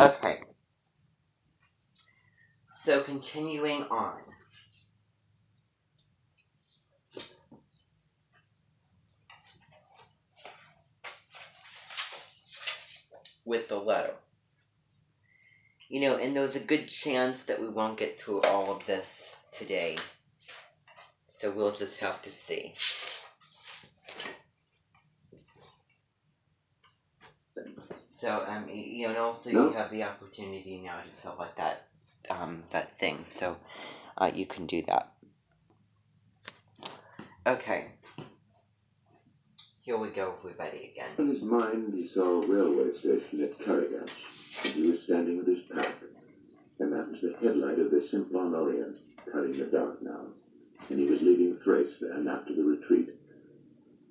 Okay. So continuing on. With the letter. And there's a good chance that we won't get through all of this today. So we'll just have to see. So, and also you have the opportunity now to fill out that thing. So, you can do that. Okay. Here we go, everybody, again. In his mind, he saw a railway station at Karagash, and he was standing with his pack. And that was the headlight of the Simplon Orient, cutting the dark now. And he was leaving Thrace then, after the retreat.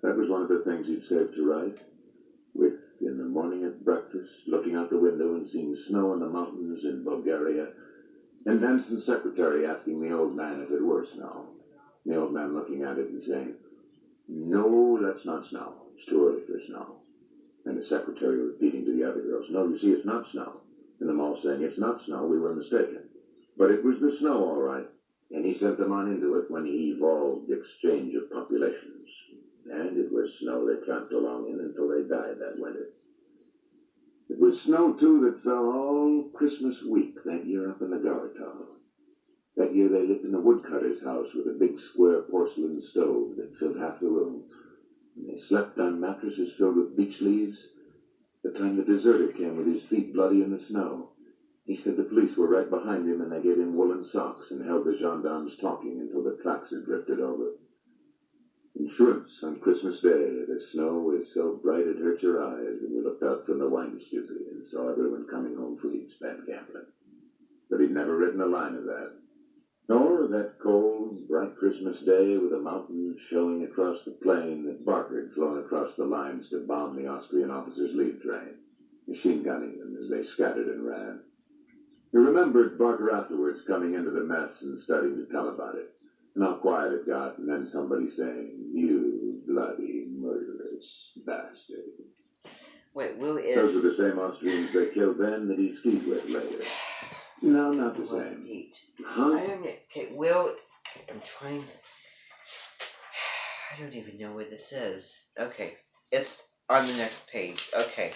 That was one of the things he'd saved to write. With, in the morning at breakfast, looking out the window and seeing snow in the mountains in Bulgaria, and Danson's secretary asking the old man if it were snow. The old man looking at it and saying, "No, that's not snow. It's too early for snow." And the secretary repeating to the other girls, "No, you see, it's not snow." And them all saying, "It's not snow, we were mistaken." But it was the snow, all right. And he sent them on into it when he evolved the exchange of populations. And it was snow they tramped along in until they died that winter. It was snow, too, that fell all Christmas week that year up in the Garatau. That year they lived in a woodcutter's house with a big square porcelain stove that filled half the room. And they slept on mattresses filled with beech leaves. The time the deserter came with his feet bloody in the snow. He said the police were right behind him and they gave him woolen socks and held the gendarmes talking until the tracks had drifted over. In Schruntz, on Christmas Day, the snow was so bright it hurt your eyes when you looked out from the wine studio and saw everyone coming home for each spent gambling. But he'd never written a line of that. Nor that cold, bright Christmas day with the mountains showing across the plain that Barker had flown across the lines to bomb the Austrian officers' leave train, machine gunning them as they scattered and ran. He remembered Barker afterwards coming into the mess and starting to tell about it, and how quiet it got, and then somebody saying, "You bloody murderous bastard." Wait, Will is... Those were the same Austrians they killed then that he skied with later. No, not the same. Huh? I don't know. Okay, Will... I'm trying... I don't even know where this is. Okay. It's on the next page. Okay.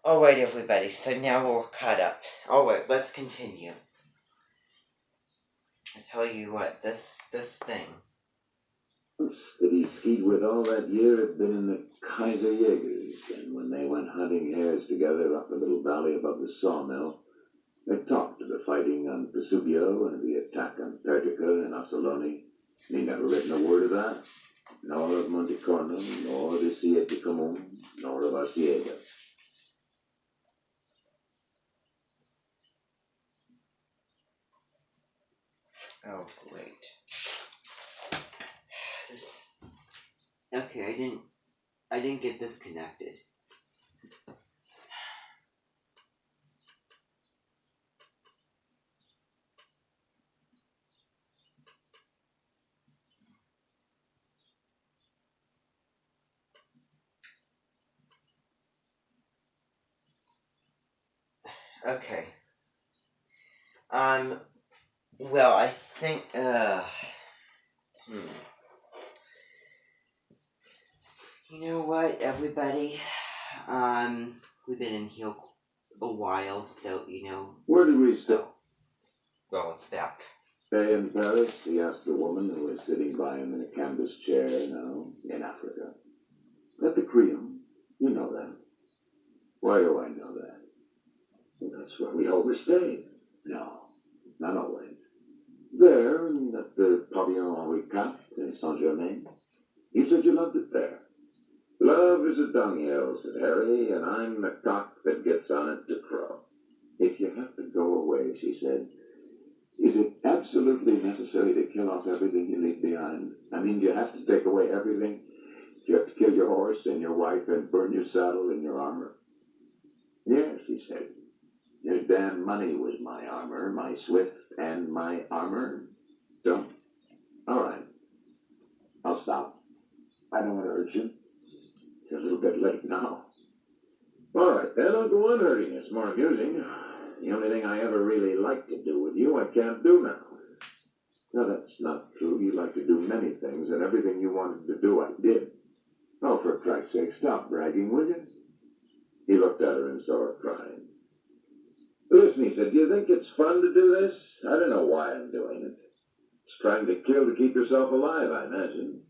Alright, everybody. So now we're caught up. Alright, let's continue. I tell you what, this thing... that he skied with all that year had been in the Kaiser Jägers, and when they went hunting hares together up the little valley above the sawmill, they talked of the fighting on Vesubio and the attack on Pertica and Assoloni, and he'd never written a word of that, nor of Montecorno, nor the Siete Comune, nor of Arciega. Oh, great. Okay, I didn't get disconnected. Okay. Well, I think, You know what, everybody? We've been in here a while, so, Where did we stay? Well, it's back. Stay in Paris? He asked the woman who was sitting by him in a canvas chair, no, in Africa. At the Cream. You know that. Why do I know that? Well, that's where we overstayed. No, not always. There, at the Pavillon Henri IV in Saint-Germain. You said you loved it there. Love is a dunghill, said Harry, and I'm the cock that gets on it to crow. If you have to go away, she said, is it absolutely necessary to kill off everything you leave behind? I mean, do you have to take away everything? Do you have to kill your horse and your wife and burn your saddle and your armor? Yes, he said. Your damn money was my armor, my swift and my armor. Don't. All right. I'll stop. I don't want to hurt you. It's a little bit late now. All right, then I'll go on hurting. It's more amusing. The only thing I ever really liked to do with you, I can't do now. No, that's not true. You like to do many things, and everything you wanted to do, I did. Oh, for Christ's sake, stop bragging, will you? He looked at her and saw her crying. Listen, he said, do you think it's fun to do this? I don't know why I'm doing it. It's trying to kill to keep yourself alive, I imagine.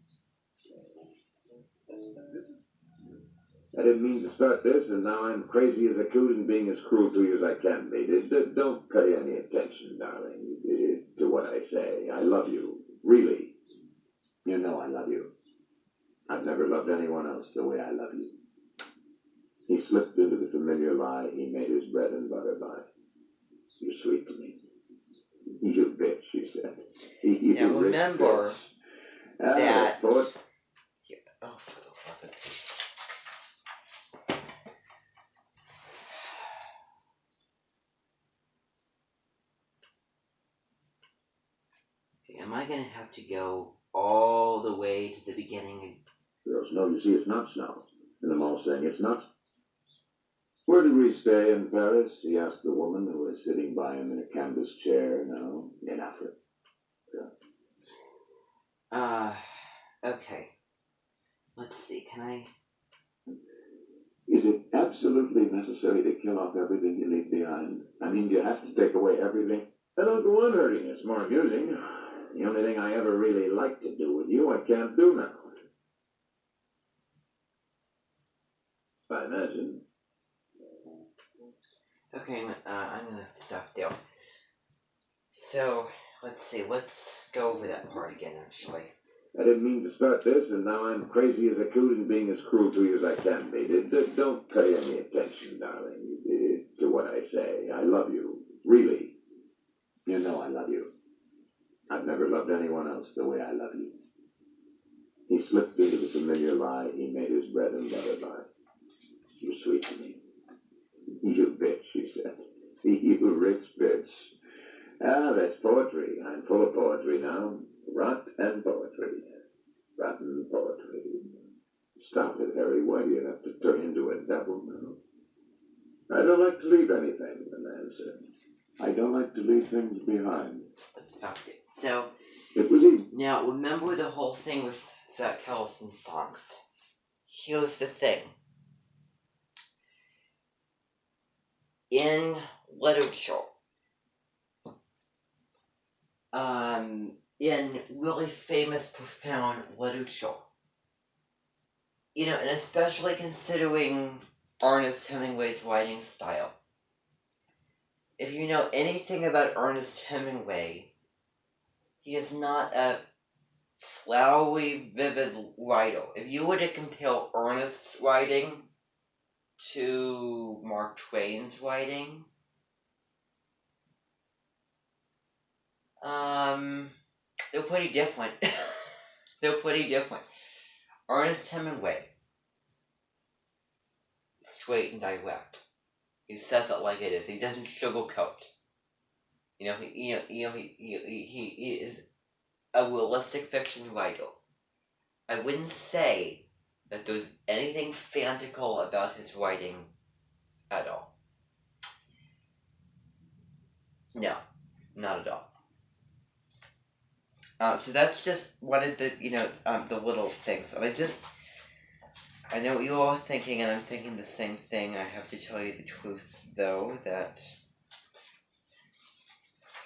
I didn't mean to start this, and now I'm crazy as a coot and being as cruel to you as I can be. Don't pay any attention, darling, to what I say. I love you. Really. You know I love you. I've never loved anyone else the way I love you. He slipped into the familiar lie he made his bread and butter by. You're sweet to me. You bitch, she said. You Now remember bitch. that... Thought. Oh, for the love of... Am I going to have to go all the way to the beginning? Girls, no, you see, it's nuts now. And I'm all saying it's nuts. Where did we stay in Paris? He asked the woman who was sitting by him in a canvas chair now in Africa. Okay. Let's see, can I... Is it absolutely necessary to kill off everything you leave behind? I mean, do you have to take away everything? I don't go on hurting. It's more amusing. The only thing I ever really liked to do with you, I can't do now. I imagine. Okay, I'm gonna stop there. So, let's see, let's go over that part again, actually. I didn't mean to start this, and now I'm crazy as a coot and being as cruel to you as I can be. Don't pay any attention, darling, to what I say. I love you. Really. You know I love you. I've never loved anyone else the way I love you. He slipped into the familiar lie he made his bread and butter by. You're sweet to me. You bitch, she said. You rich bitch. Ah, that's poetry. I'm full of poetry now. Rot and poetry. Rotten poetry. Stop it, Harry. Why do you have to turn into a devil now? I don't like to leave anything, the man said. I don't like to leave things behind. Let's stop it. So, It was easy. now remember the whole thing with Zach Callison's songs. Here's the thing. In literature, in really famous, profound literature, you know, and especially considering Ernest Hemingway's writing style. If you know anything about Ernest Hemingway, he is not a flowery, vivid writer. If you were to compare Ernest's writing to Mark Twain's writing, they're pretty different. They're pretty different. Ernest Hemingway, straight and direct. He says it like it is. He doesn't sugarcoat. You know, he is a realistic fiction writer. I wouldn't say that there's anything fantastical about his writing at all. No, not at all. So that's just one of the, the little things. And I know what you're all thinking, and I'm thinking the same thing. I have to tell you the truth, though, that...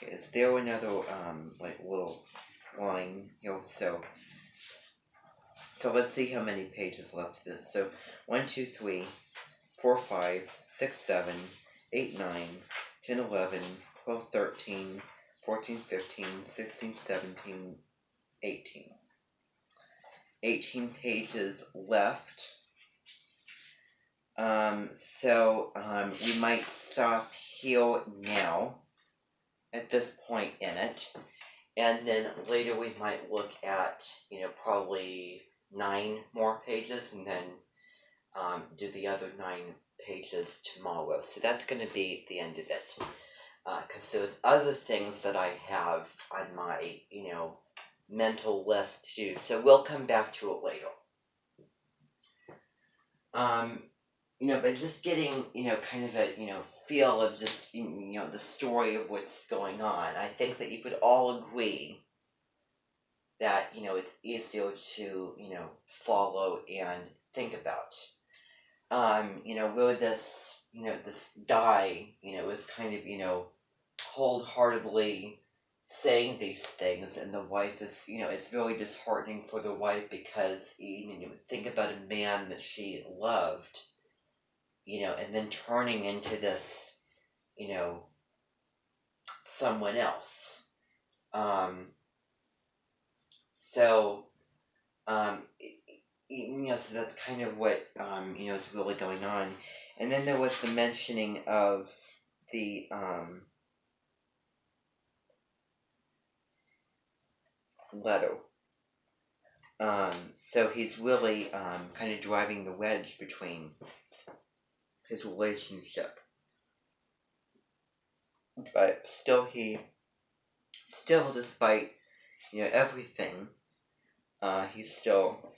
Okay, is there another, little line here? So let's see how many pages left to this. So, 1, 2, 3, 4, 5, 6, 7, 8, 9, 10, 11, 12, 13, 14, 15, 16, 17, 18. 18 pages left. We might stop here now, at this point in it, and then later we might look at, probably 9 more pages, and then do the other 9 pages tomorrow. So that's going to be the end of it. Because there's other things that I have on my, mental list to do. So we'll come back to it later. but just getting, kind of a, feel of just, the story of what's going on, I think that you could all agree that, it's easier to, follow and think about. Where this guy, is kind of, wholeheartedly saying these things, and the wife is, it's really disheartening for the wife because, think about a man that she loved, and then turning into this, someone else. So, so that's kind of what, is really going on. And then there was the mentioning of the, Leto. So he's really, kind of driving the wedge between his relationship. But still, despite, everything, he still,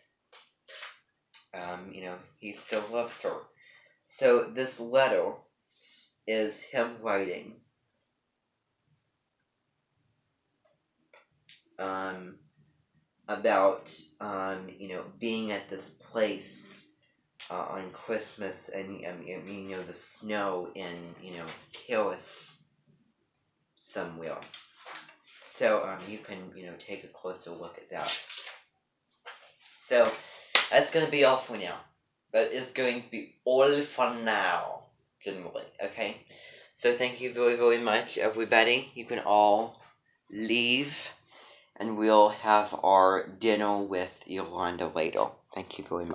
he still loves her. So this letter is him writing, about, being at this place, on Christmas, and, the snow in, Paris somewhere. So, you can, take a closer look at that. So, that's going to be all for now. That is going to be all for now, generally, okay? So, thank you very, very much, everybody. You can all leave, and we'll have our dinner with Yolanda later. Thank you very much.